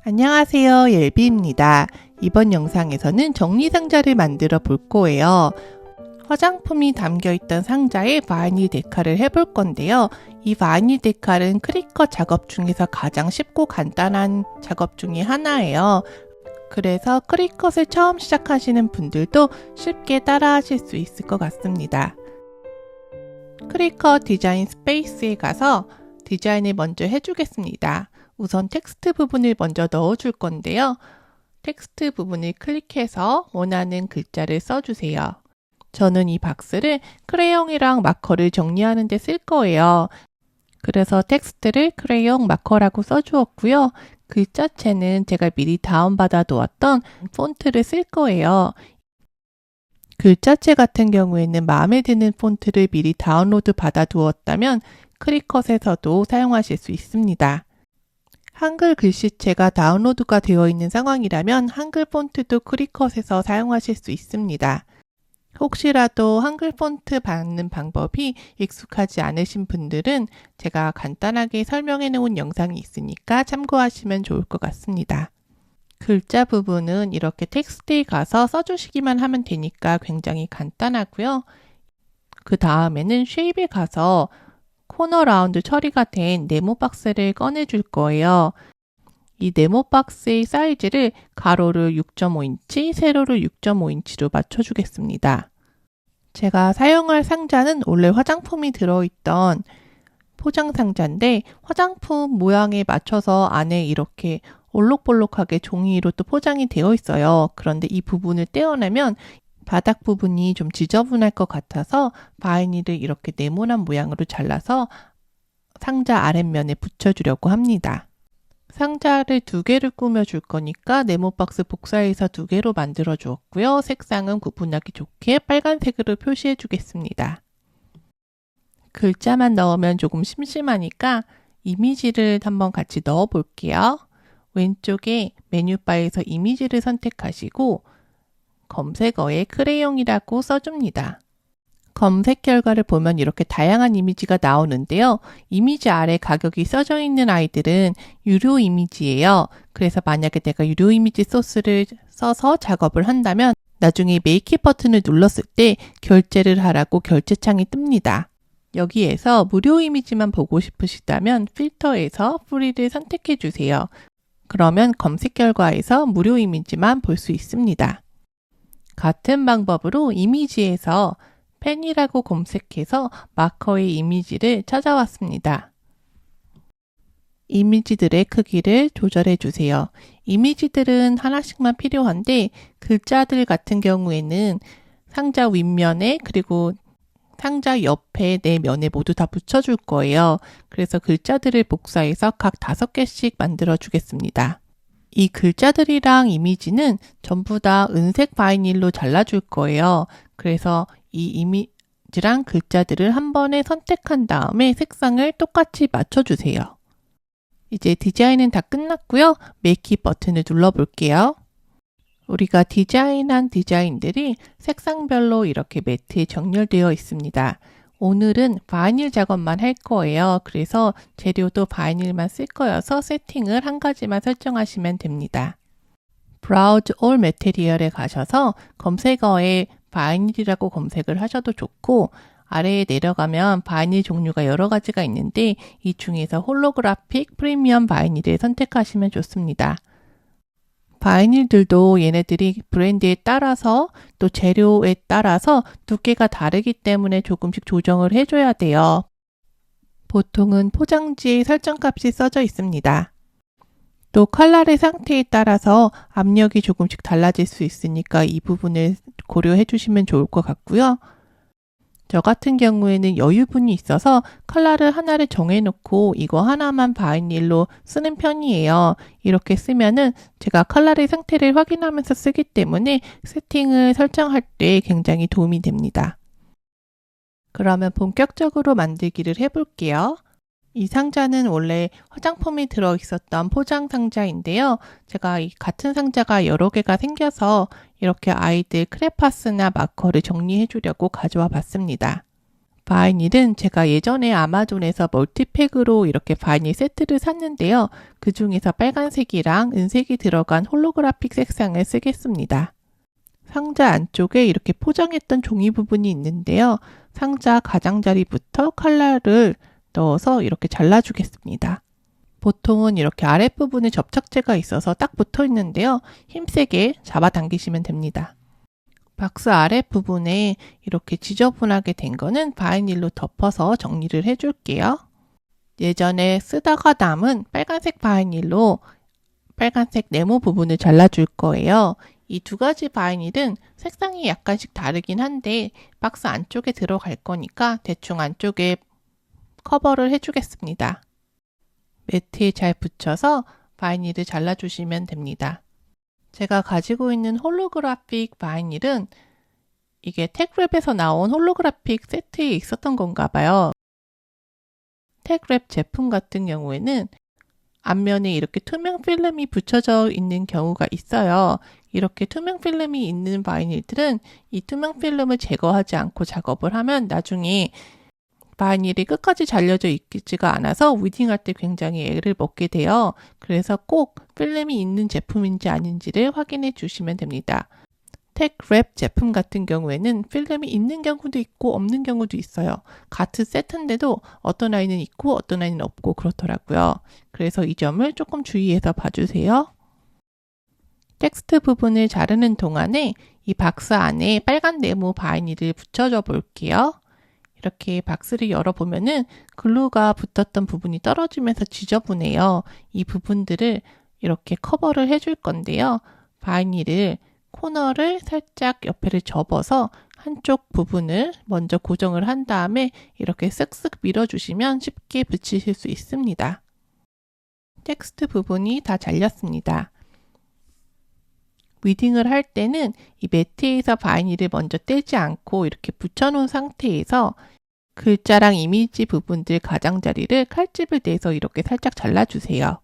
안녕하세요, 옐비입니다. 이번 영상에서는 정리상자를 만들어 볼 거예요. 화장품이 담겨있던 상자에 바이닐 데칼을 해볼 건데요. 이 바이닐 데칼은 크리컷 작업 중에서 가장 쉽고 간단한 작업 중에 하나예요. 그래서 크리컷을 처음 시작하시는 분들도 쉽게 따라 하실 수 있을 것 같습니다. 크리컷 디자인 스페이스에 가서 디자인을 먼저 해주겠습니다. 우선 텍스트 부분을 먼저 넣어줄 건데요. 텍스트 부분을 클릭해서 원하는 글자를 써주세요. 저는 이 박스를 크레용이랑 마커를 정리하는 데 쓸 거예요. 그래서 텍스트를 크레용 마커라고 써주었고요. 글자체는 제가 미리 다운받아 두었던 폰트를 쓸 거예요. 글자체 같은 경우에는 마음에 드는 폰트를 미리 다운로드 받아 두었다면 크리컷에서도 사용하실 수 있습니다. 한글 글씨체가 다운로드가 되어 있는 상황이라면 한글 폰트도 크리컷에서 사용하실 수 있습니다. 혹시라도 한글 폰트 받는 방법이 익숙하지 않으신 분들은 제가 간단하게 설명해 놓은 영상이 있으니까 참고하시면 좋을 것 같습니다. 글자 부분은 이렇게 텍스트에 가서 써주시기만 하면 되니까 굉장히 간단하고요. 그 다음에는 쉐입에 가서 코너 라운드 처리가 된 네모 박스를 꺼내 줄 거예요. 이 네모 박스의 사이즈를 가로를 6.5인치, 세로를 6.5인치로 맞춰주겠습니다. 제가 사용할 상자는 원래 화장품이 들어있던 포장 상자인데 화장품 모양에 맞춰서 안에 이렇게 올록볼록하게 종이로 또 포장이 되어 있어요. 그런데 이 부분을 떼어내면 바닥 부분이 좀 지저분할 것 같아서 바이닐을 이렇게 네모난 모양으로 잘라서 상자 아랫면에 붙여주려고 합니다. 상자를 2개를 꾸며줄 거니까 네모박스 복사해서 2개로 만들어 주었고요. 색상은 구분하기 좋게 빨간색으로 표시해 주겠습니다. 글자만 넣으면 조금 심심하니까 이미지를 한번 같이 넣어 볼게요. 왼쪽에 메뉴바에서 이미지를 선택하시고 검색어에 크레용이라고 써줍니다. 검색 결과를 보면 이렇게 다양한 이미지가 나오는데요. 이미지 아래 가격이 써져 있는 아이들은 유료 이미지예요. 그래서 만약에 내가 유료 이미지 소스를 써서 작업을 한다면 나중에 메이크 버튼을 눌렀을 때 결제를 하라고 결제창이 뜹니다. 여기에서 무료 이미지만 보고 싶으시다면 필터에서 프리를 선택해 주세요. 그러면 검색 결과에서 무료 이미지만 볼 수 있습니다. 같은 방법으로 이미지에서 펜이라고 검색해서 마커의 이미지를 찾아왔습니다. 이미지들의 크기를 조절해 주세요. 이미지들은 하나씩만 필요한데 글자들 같은 경우에는 상자 윗면에 그리고 상자 옆에 네 면에 모두 다 붙여줄 거예요. 그래서 글자들을 복사해서 각 5개씩 만들어 주겠습니다. 이 글자들이랑 이미지는 전부 다 은색 바이닐로 잘라줄 거예요. 그래서 이 이미지랑 글자들을 한 번에 선택한 다음에 색상을 똑같이 맞춰주세요. 이제 디자인은 다 끝났고요. 메이크 버튼을 눌러볼게요. 우리가 디자인한 디자인들이 색상별로 이렇게 매트에 정렬되어 있습니다. 오늘은 바이닐 작업만 할 거예요. 그래서 재료도 바이닐만 쓸 거여서 세팅을 한 가지만 설정하시면 됩니다. Browse All Material에 가셔서 검색어에 바이닐이라고 검색을 하셔도 좋고 아래에 내려가면 바이닐 종류가 여러 가지가 있는데 이 중에서 홀로그래픽 프리미엄 바이닐을 선택하시면 좋습니다. 바이닐들도 얘네들이 브랜드에 따라서 또 재료에 따라서 두께가 다르기 때문에 조금씩 조정을 해줘야 돼요. 보통은 포장지에 설정값이 써져 있습니다. 또 칼날의 상태에 따라서 압력이 조금씩 달라질 수 있으니까 이 부분을 고려해 주시면 좋을 것 같고요. 저 같은 경우에는 여유분이 있어서 칼날을 하나를 정해놓고 이거 하나만 바이닐로 쓰는 편이에요. 이렇게 쓰면은 제가 칼날의 상태를 확인하면서 쓰기 때문에 세팅을 설정할 때 굉장히 도움이 됩니다. 그러면 본격적으로 만들기를 해볼게요. 이 상자는 원래 화장품이 들어있었던 포장 상자인데요. 제가 이 같은 상자가 여러 개가 생겨서 이렇게 아이들 크레파스나 마커를 정리해 주려고 가져와 봤습니다. 바이닐은 제가 예전에 아마존에서 멀티팩으로 이렇게 바이닐 세트를 샀는데요. 그 중에서 빨간색이랑 은색이 들어간 홀로그래픽 색상을 쓰겠습니다. 상자 안쪽에 이렇게 포장했던 종이 부분이 있는데요. 상자 가장자리부터 칼날을 넣어서 이렇게 잘라주겠습니다. 보통은 이렇게 아랫부분에 접착제가 있어서 딱 붙어 있는데요. 힘세게 잡아당기시면 됩니다. 박스 아랫부분에 이렇게 지저분하게 된 거는 바이닐로 덮어서 정리를 해줄게요. 예전에 쓰다가 남은 빨간색 바이닐로 빨간색 네모 부분을 잘라줄 거예요. 이 두 가지 바이닐은 색상이 약간씩 다르긴 한데 박스 안쪽에 들어갈 거니까 대충 안쪽에 커버를 해주겠습니다. 매트에 잘 붙여서 바이닐을 잘라주시면 됩니다. 제가 가지고 있는 홀로그래픽 바이닐은 이게 택랩에서 나온 홀로그래픽 세트에 있었던 건가 봐요. 택랩 제품 같은 경우에는 앞면에 이렇게 투명 필름이 붙여져 있는 경우가 있어요. 이렇게 투명 필름이 있는 바이닐들은 이 투명 필름을 제거하지 않고 작업을 하면 나중에 바이닐이 끝까지 잘려져 있지가 않아서 위딩할 때 굉장히 애를 먹게 돼요. 그래서 꼭 필름이 있는 제품인지 아닌지를 확인해 주시면 됩니다. 택랩 제품 같은 경우에는 필름이 있는 경우도 있고 없는 경우도 있어요. 같은 세트인데도 어떤 아이는 있고 어떤 아이는 없고 그렇더라고요. 그래서 이 점을 조금 주의해서 봐주세요. 텍스트 부분을 자르는 동안에 이 박스 안에 빨간 네모 바이닐을 붙여줘 볼게요. 이렇게 박스를 열어보면은 글루가 붙었던 부분이 떨어지면서 지저분해요. 이 부분들을 이렇게 커버를 해줄 건데요. 바이닐을 코너를 살짝 옆에를 접어서 한쪽 부분을 먼저 고정을 한 다음에 이렇게 쓱쓱 밀어주시면 쉽게 붙이실 수 있습니다. 텍스트 부분이 다 잘렸습니다. 위딩을 할 때는 이 매트에서 바이닐을 먼저 떼지 않고 이렇게 붙여놓은 상태에서 글자랑 이미지 부분들 가장자리를 칼집을 내서 이렇게 살짝 잘라주세요.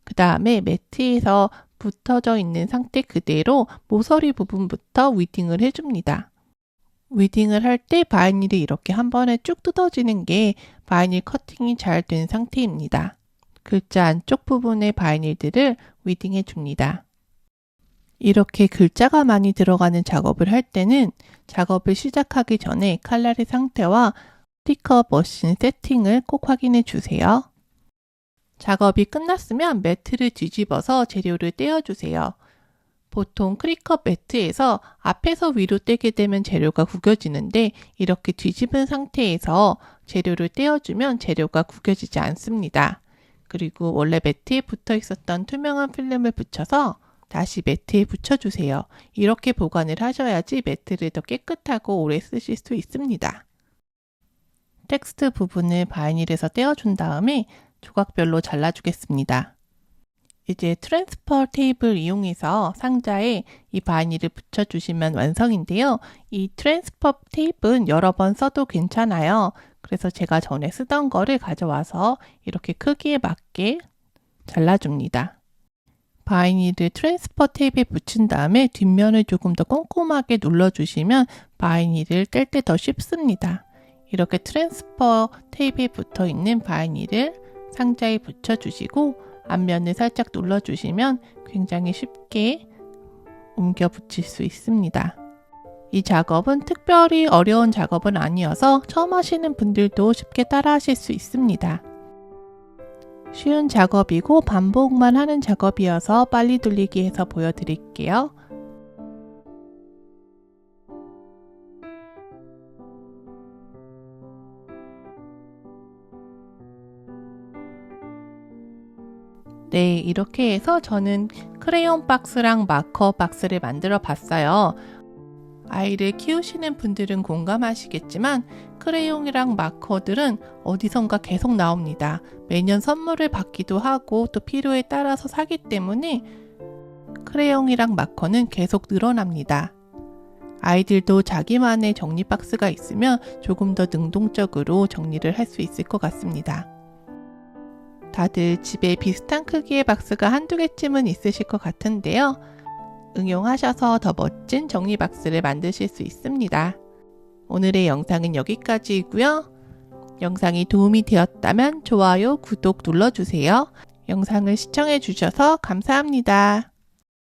그 다음에 매트에서 붙어져 있는 상태 그대로 모서리 부분부터 위딩을 해줍니다. 위딩을 할 때 바이닐이 이렇게 한 번에 쭉 뜯어지는 게 바이닐 커팅이 잘 된 상태입니다. 글자 안쪽 부분의 바이닐들을 위딩해 줍니다. 이렇게 글자가 많이 들어가는 작업을 할 때는 작업을 시작하기 전에 칼날의 상태와 스티커 머신 세팅을 꼭 확인해 주세요. 작업이 끝났으면 매트를 뒤집어서 재료를 떼어주세요. 보통 크리커 매트에서 앞에서 위로 떼게 되면 재료가 구겨지는데 이렇게 뒤집은 상태에서 재료를 떼어주면 재료가 구겨지지 않습니다. 그리고 원래 매트에 붙어 있었던 투명한 필름을 붙여서 다시 매트에 붙여주세요. 이렇게 보관을 하셔야지 매트를 더 깨끗하고 오래 쓰실 수 있습니다. 텍스트 부분을 바이닐에서 떼어준 다음에 조각별로 잘라주겠습니다. 이제 트랜스퍼 테이프를 이용해서 상자에 이 바이닐을 붙여주시면 완성인데요. 이 트랜스퍼 테이프는 여러 번 써도 괜찮아요. 그래서 제가 전에 쓰던 거를 가져와서 이렇게 크기에 맞게 잘라줍니다. 바이닐을 트랜스퍼 테이프에 붙인 다음에 뒷면을 조금 더 꼼꼼하게 눌러주시면 바이닐을 뗄 때 더 쉽습니다. 이렇게 트랜스퍼 테이프에 붙어 있는 바이닐을 상자에 붙여주시고 앞면을 살짝 눌러주시면 굉장히 쉽게 옮겨 붙일 수 있습니다. 이 작업은 특별히 어려운 작업은 아니어서 처음 하시는 분들도 쉽게 따라 하실 수 있습니다. 쉬운 작업이고 반복만 하는 작업이어서 빨리 돌리기 해서 보여드릴게요. 네, 이렇게 해서 저는 크레용 박스랑 마커 박스를 만들어 봤어요. 아이를 키우시는 분들은 공감하시겠지만 크레용이랑 마커들은 어디선가 계속 나옵니다. 매년 선물을 받기도 하고 또 필요에 따라서 사기 때문에 크레용이랑 마커는 계속 늘어납니다. 아이들도 자기만의 정리 박스가 있으면 조금 더 능동적으로 정리를 할 수 있을 것 같습니다. 다들 집에 비슷한 크기의 박스가 한두 개쯤은 있으실 것 같은데요. 응용하셔서 더 멋진 정리 박스를 만드실 수 있습니다. 오늘의 영상은 여기까지이고요. 영상이 도움이 되었다면 좋아요, 구독 눌러주세요. 영상을 시청해 주셔서 감사합니다.